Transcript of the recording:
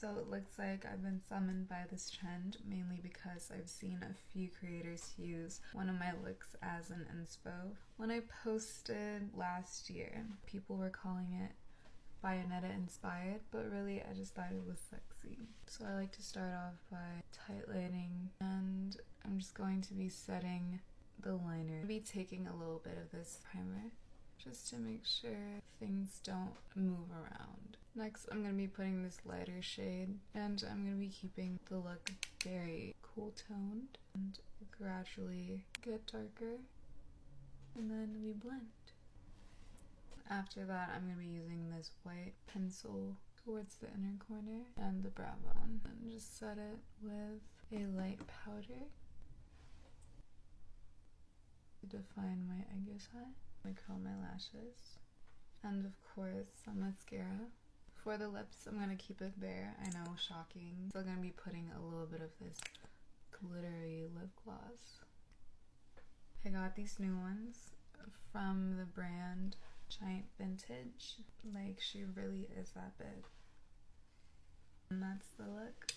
So it looks like I've been summoned by this trend, mainly because I've seen a few creators use one of my looks as an inspo. When I posted last year, people were calling it Bayonetta inspired, but really I just thought it was sexy. So I like to start off by tightlining, and I'm just going to be setting the liner. I'll be taking a little bit of this primer just to make sure things don't move around. Next, I'm going to be putting this lighter shade, and I'm going to be keeping the look very cool toned and gradually get darker, and then we blend. After that, I'm going to be using this white pencil towards the inner corner and the brow bone, and just set it with a light powder to define my Edgar's eye. I curl my lashes, and of course some mascara. For the lips, I'm going to keep it bare. I know, shocking. Still going to be putting a little bit of this glittery lip gloss. I got these new ones from the brand Giant Vintage. Like, she really is that big. And that's the look.